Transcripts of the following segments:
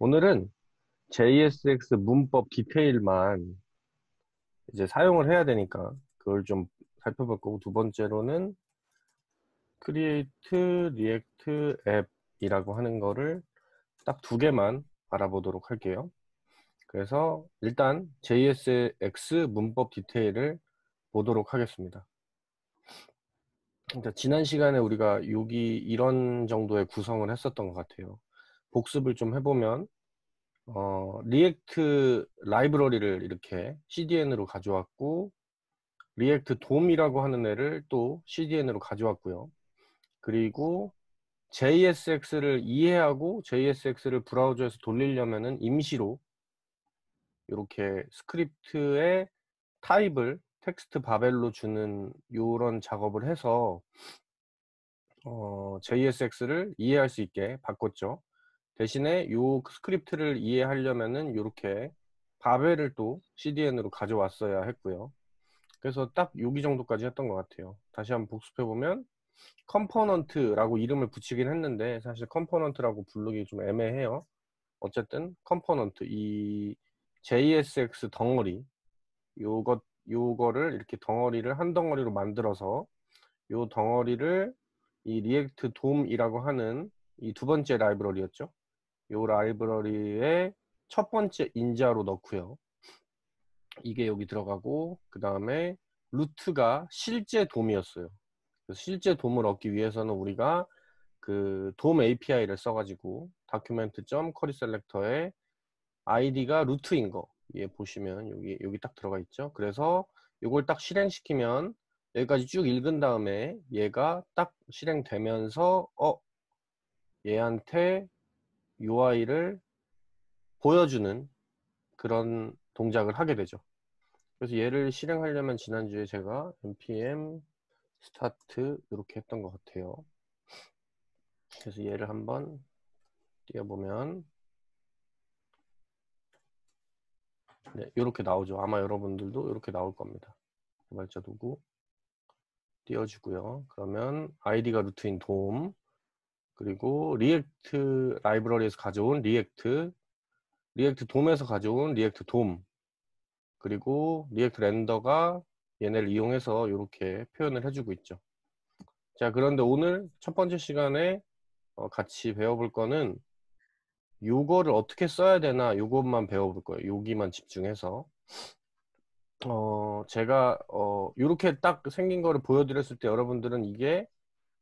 오늘은 JSX 문법 디테일만 이제 사용을 해야 되니까 그걸 좀 살펴볼 거고, 두 번째로는 크리에이트 리액트 앱이라고 하는 거를 딱 두 개만 알아보도록 할게요. 그래서 일단 JSX 문법 디테일을 보도록 하겠습니다. 그러니까 지난 시간에 우리가 여기 이런 정도의 구성을 했었던 것 같아요. 복습을 좀 해보면 리액트 라이브러리를 이렇게 CDN으로 가져왔고, 리액트 돔이라고 하는 애를 또 CDN으로 가져왔고요. 그리고 JSX를 이해하고 JSX를 브라우저에서 돌리려면은 임시로 이렇게 스크립트의 타입을 텍스트 바벨로 주는 이런 작업을 해서 JSX를 이해할 수 있게 바꿨죠. 대신에 요 스크립트를 이해하려면은 이렇게 바벨을 또 CDN으로 가져왔어야 했고요. 그래서 딱 여기 정도까지 했던 것 같아요. 다시 한번 복습해 보면 컴포넌트라고 이름을 붙이긴 했는데 사실 컴포넌트라고 부르기 좀 애매해요. 어쨌든 컴포넌트, 이 JSX 덩어리, 요거를 이렇게 덩어리를 한 덩어리로 만들어서 요 덩어리를 이 리액트 돔이라고 하는 이 두 번째 라이브러리였죠. 요 라이브러리의 첫 번째 인자로 넣고요. 이게 여기 들어가고, 그 다음에 루트가 실제 돔이었어요. 그래서 실제 돔을 얻기 위해서는 우리가 그 돔 API를 써가지고 document.queryselector에 id가 루트인 거 위에 보시면 여기 딱 들어가 있죠. 그래서 이걸 딱 실행시키면 여기까지 쭉 읽은 다음에 얘가 딱 실행되면서 얘한테 UI를 보여주는 그런 동작을 하게 되죠. 그래서 얘를 실행하려면 지난주에 제가 npm start 이렇게 했던 것 같아요. 그래서 얘를 한번 띄워보면 네, 이렇게 나오죠. 아마 여러분들도 이렇게 나올 겁니다. 개발자 도구 띄워주고요. 그러면 id가 루트인 돔, 그리고 리액트 라이브러리에서 가져온 리액트 돔에서 가져온 리액트 돔, 그리고 리액트 렌더가 얘네를 이용해서 이렇게 표현을 해주고 있죠. 자, 그런데 오늘 첫 번째 시간에 같이 배워볼 거는 요거를 어떻게 써야 되나, 요것만 배워볼 거예요. 여기만 집중해서. 제가 요렇게 딱 생긴 거를 보여드렸을 때 여러분들은 이게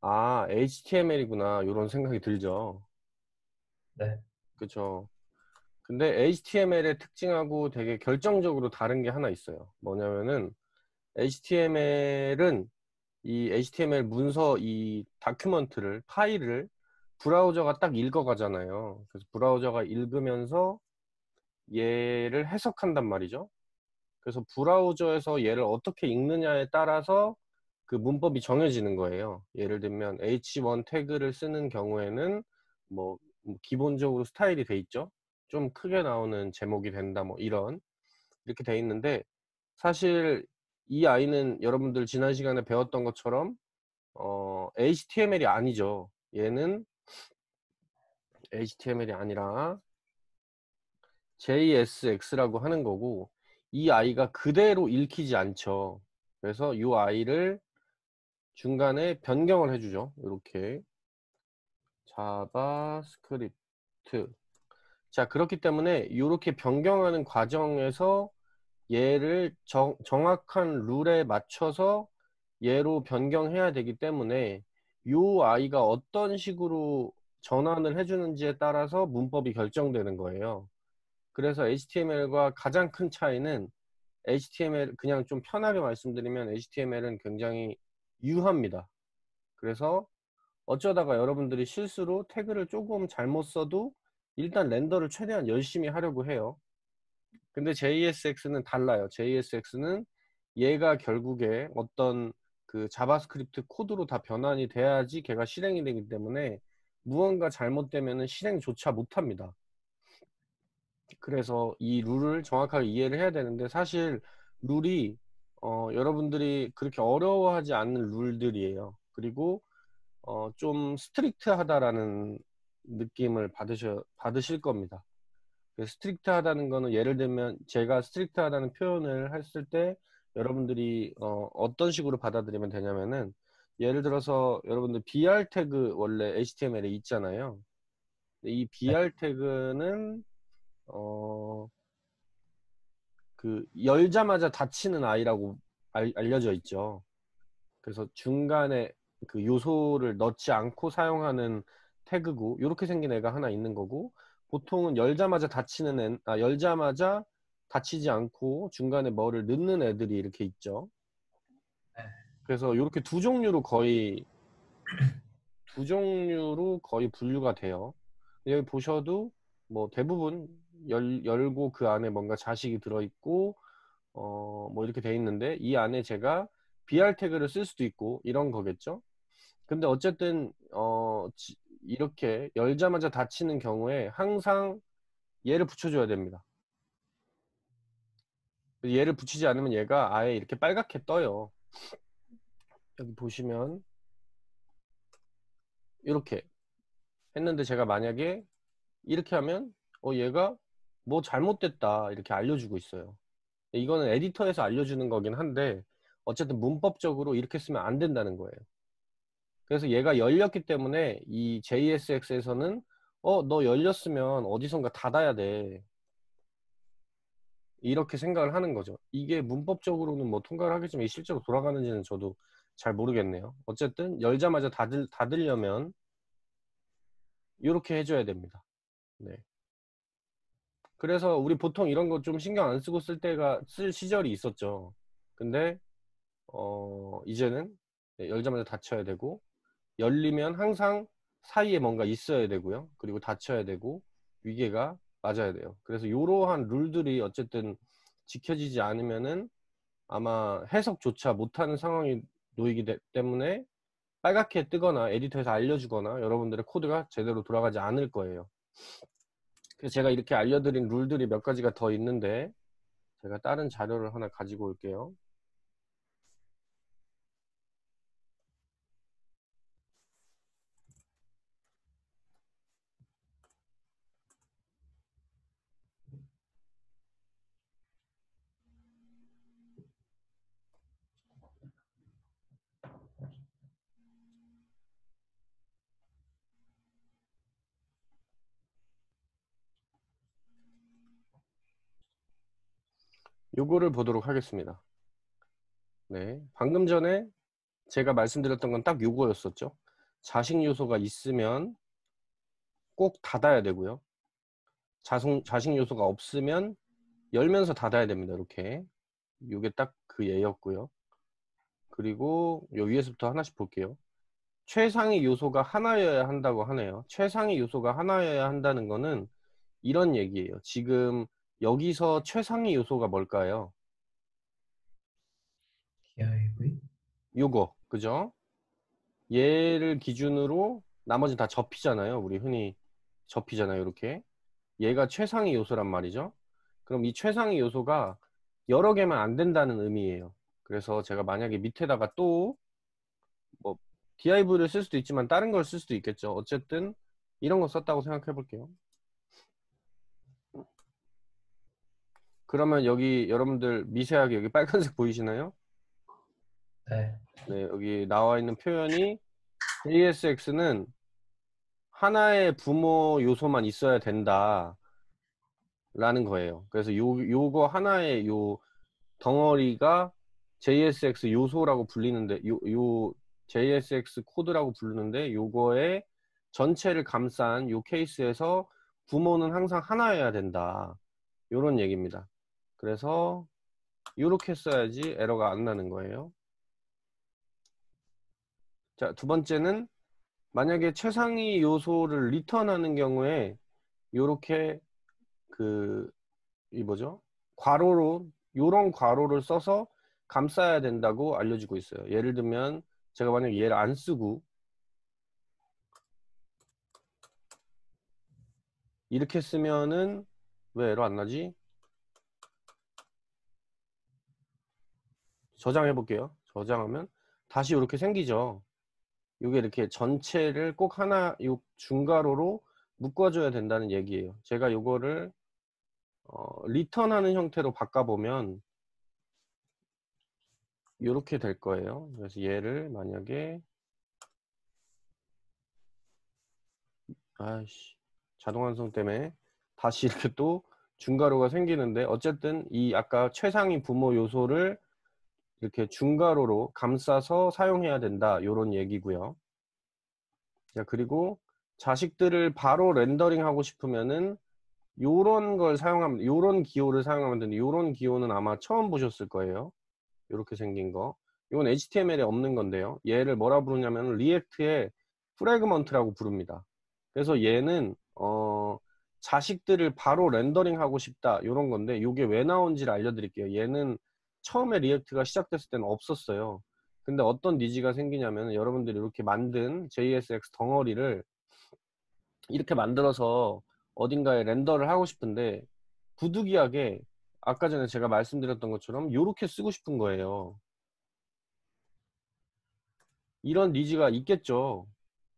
HTML이구나 이런 생각이 들죠. 네. 그쵸? 근데 HTML의 특징하고 되게 결정적으로 다른 게 하나 있어요. 뭐냐면은 HTML은 이 HTML 문서 이 다큐먼트를 파일을 브라우저가 딱 읽어가잖아요. 그래서 브라우저가 읽으면서 얘를 해석한단 말이죠. 그래서 브라우저에서 얘를 어떻게 읽느냐에 따라서 그 문법이 정해지는 거예요. 예를 들면 H1 태그를 쓰는 경우에는 뭐 기본적으로 스타일이 돼 있죠. 좀 크게 나오는 제목이 된다, 뭐 이렇게 돼 있는데, 사실 이 아이는 여러분들 지난 시간에 배웠던 것처럼 HTML이 아니죠. 얘는 HTML이 아니라 JSX라고 하는 거고, 이 아이가 그대로 읽히지 않죠. 그래서 이 아이를 중간에 변경을 해주죠. 이렇게 자바스크립트. 자, 그렇기 때문에 이렇게 변경하는 과정에서 얘를 정확한 룰에 맞춰서 얘로 변경해야 되기 때문에 이 아이가 어떤 식으로 전환을 해주는지에 따라서 문법이 결정되는 거예요. 그래서 HTML과 가장 큰 차이는, HTML 그냥 좀 편하게 말씀드리면 HTML은 굉장히 유합니다. 그래서 어쩌다가 여러분들이 실수로 태그를 조금 잘못 써도 일단 렌더를 최대한 열심히 하려고 해요. 근데 JSX는 달라요. JSX는 얘가 결국에 어떤 그 자바스크립트 코드로 다 변환이 돼야지 걔가 실행이 되기 때문에 무언가 잘못되면 실행조차 못합니다. 그래서 이 룰을 정확하게 이해를 해야 되는데, 사실 룰이 여러분들이 그렇게 어려워하지 않는 룰들이에요. 그리고 좀 스트릭트하다라는 느낌을 받으실 겁니다. 스트릭트하다는 거는 예를 들면 제가 스트릭트하다는 표현을 했을 때 여러분들이 어떤 식으로 받아들이면 되냐면은 예를 들어서 여러분들 BR 태그 원래 HTML에 있잖아요. 이 네. BR 태그는 그 열자마자 닫히는 아이라고 알려져 있죠. 그래서 중간에 그 요소를 넣지 않고 사용하는 태그고 이렇게 생긴 애가 하나 있는 거고 보통은 열자마자 닫히는 열자마자 닫히지 않고 중간에 뭐를 넣는 애들이 이렇게 있죠. 네. 그래서 이렇게 두 종류로 거의 분류가 돼요. 여기 보셔도 뭐 대부분 열고 그 안에 뭔가 자식이 들어있고 뭐 이렇게 돼 있는데 이 안에 제가 BR 태그를 쓸 수도 있고 이런 거겠죠. 근데 어쨌든 이렇게 열자마자 닫히는 경우에 항상 얘를 붙여줘야 됩니다. 얘를 붙이지 않으면 얘가 아예 이렇게 빨갛게 떠요. 여기 보시면 이렇게 했는데 제가 만약에 이렇게 하면 얘가 뭐 잘못됐다 이렇게 알려주고 있어요. 이거는 에디터에서 알려주는 거긴 한데 어쨌든 문법적으로 이렇게 쓰면 안 된다는 거예요. 그래서 얘가 열렸기 때문에 이 JSX에서는 너 열렸으면 어디선가 닫아야 돼. 이렇게 생각을 하는 거죠. 이게 문법적으로는 뭐 통과를 하겠지만 실제로 돌아가는지는 저도 잘 모르겠네요. 어쨌든 열자마자 닫으려면 이렇게 해줘야 됩니다. 네. 그래서 우리 보통 이런 거 좀 신경 안 쓰고 쓸 시절이 있었죠. 근데 이제는 열자마자 닫혀야 되고 열리면 항상 사이에 뭔가 있어야 되고요. 그리고 닫혀야 되고 위계가 맞아야 돼요. 그래서 이러한 룰들이 어쨌든 지켜지지 않으면은 아마 해석조차 못하는 상황이 놓이기 때문에 빨갛게 뜨거나 에디터에서 알려주거나 여러분들의 코드가 제대로 돌아가지 않을 거예요. 그래서 제가 이렇게 알려드린 룰들이 몇 가지가 더 있는데 제가 다른 자료를 하나 가지고 올게요. 요거를 보도록 하겠습니다. 네, 방금 전에 제가 말씀드렸던 건 딱 요거였었죠. 자식 요소가 있으면 꼭 닫아야 되고요. 자식 요소가 없으면 열면서 닫아야 됩니다. 이렇게. 요게 딱 그 예였고요. 그리고 요 위에서부터 하나씩 볼게요. 최상위 요소가 하나여야 한다고 하네요. 최상위 요소가 하나여야 한다는 거는 이런 얘기예요. 지금 여기서 최상위 요소가 뭘까요? DIV? 요거, 그죠? 얘를 기준으로 나머지 다 접히잖아요. 우리 흔히 접히잖아요. 이렇게. 얘가 최상위 요소란 말이죠. 그럼 이 최상위 요소가 여러 개만 안 된다는 의미예요. 그래서 제가 만약에 밑에다가 또 뭐 div를 쓸 수도 있지만 다른 걸 쓸 수도 있겠죠. 어쨌든 이런 거 썼다고 생각해 볼게요. 그러면 여기 여러분들 미세하게 여기 빨간색 보이시나요? 네. 네, 여기 나와 있는 표현이 JSX는 하나의 부모 요소만 있어야 된다 라는 거예요. 그래서 요거 하나의 요 덩어리가 JSX 요소라고 불리는데 요 JSX 코드라고 부르는데 요거의 전체를 감싼 요 케이스에서 부모는 항상 하나여야 된다. 요런 얘기입니다. 그래서 요렇게 써야지 에러가 안 나는 거예요. 자, 두 번째는 만약에 최상위 요소를 리턴하는 경우에 요렇게 이 뭐죠? 괄호로 요런 괄호를 써서 감싸야 된다고 알려주고 있어요. 예를 들면 제가 만약에 얘를 안 쓰고 이렇게 쓰면은 왜 에러 안 나지? 저장해 볼게요. 저장하면 다시 이렇게 생기죠. 이게 이렇게 전체를 꼭 하나 요 중괄호로 묶어줘야 된다는 얘기예요. 제가 요거를 리턴하는 형태로 바꿔보면 이렇게 될 거예요. 그래서 얘를 만약에 아이씨 자동 완성 때문에 다시 이렇게 또 중괄호가 생기는데, 어쨌든 이 아까 최상위 부모 요소를 이렇게 중괄호로 감싸서 사용해야 된다, 요런 얘기고요. 자, 그리고 자식들을 바로 렌더링 하고 싶으면은 요런 걸 사용하면, 요런 기호를 사용하면 되는데, 요런 기호는 아마 처음 보셨을 거예요. 요렇게 생긴 거. 이건 HTML에 없는 건데요. 얘를 뭐라 부르냐면 리액트의 프래그먼트라고 부릅니다. 그래서 얘는 자식들을 바로 렌더링 하고 싶다, 요런 건데, 요게 왜 나온지를 알려드릴게요. 얘는 처음에 리액트가 시작됐을 때는 없었어요. 근데 어떤 니즈가 생기냐면, 여러분들이 이렇게 만든 JSX 덩어리를 이렇게 만들어서 어딘가에 렌더를 하고 싶은데, 부득이하게 아까 전에 제가 말씀드렸던 것처럼 요렇게 쓰고 싶은 거예요. 이런 니즈가 있겠죠.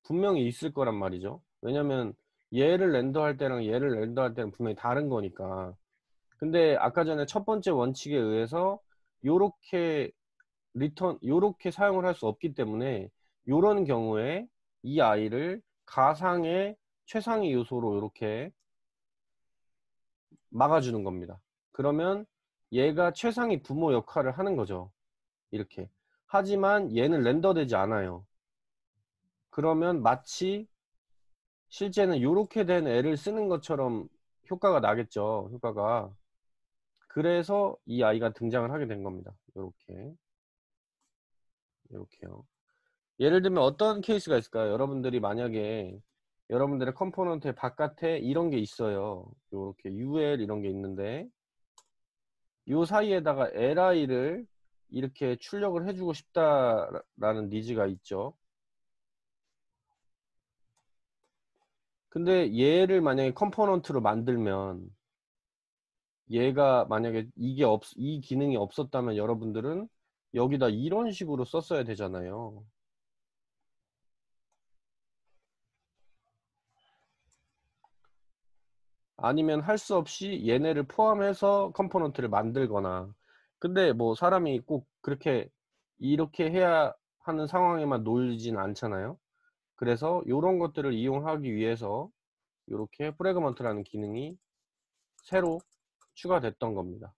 분명히 있을 거란 말이죠. 왜냐면 얘를 렌더할 때랑 얘를 렌더할 때는 분명히 다른 거니까. 근데 아까 전에 첫 번째 원칙에 의해서 요렇게 요렇게 사용을 할 수 없기 때문에, 요런 경우에 이 아이를 가상의 최상위 요소로 이렇게 막아주는 겁니다. 그러면 얘가 최상위 부모 역할을 하는 거죠. 이렇게. 하지만 얘는 렌더되지 않아요. 그러면 마치 실제는 이렇게 된 애를 쓰는 것처럼 효과가 나겠죠. 효과가. 그래서 이 아이가 등장을 하게 된 겁니다. 이렇게. 이렇게요. 예를 들면 어떤 케이스가 있을까요? 여러분들이 만약에 여러분들의 컴포넌트의 바깥에 이런 게 있어요. 이렇게 UL 이런 게 있는데, 이 사이에다가 LI를 이렇게 출력을 해주고 싶다라는 니즈가 있죠. 근데 얘를 만약에 컴포넌트로 만들면, 얘가 만약에 이 기능이 없었다면 여러분들은 여기다 이런 식으로 썼어야 되잖아요. 아니면 할 수 없이 얘네를 포함해서 컴포넌트를 만들거나. 근데 뭐 사람이 꼭 그렇게 이렇게 해야 하는 상황에만 놓이진 않잖아요. 그래서 이런 것들을 이용하기 위해서 이렇게 프래그먼트라는 기능이 새로 추가됐던 겁니다.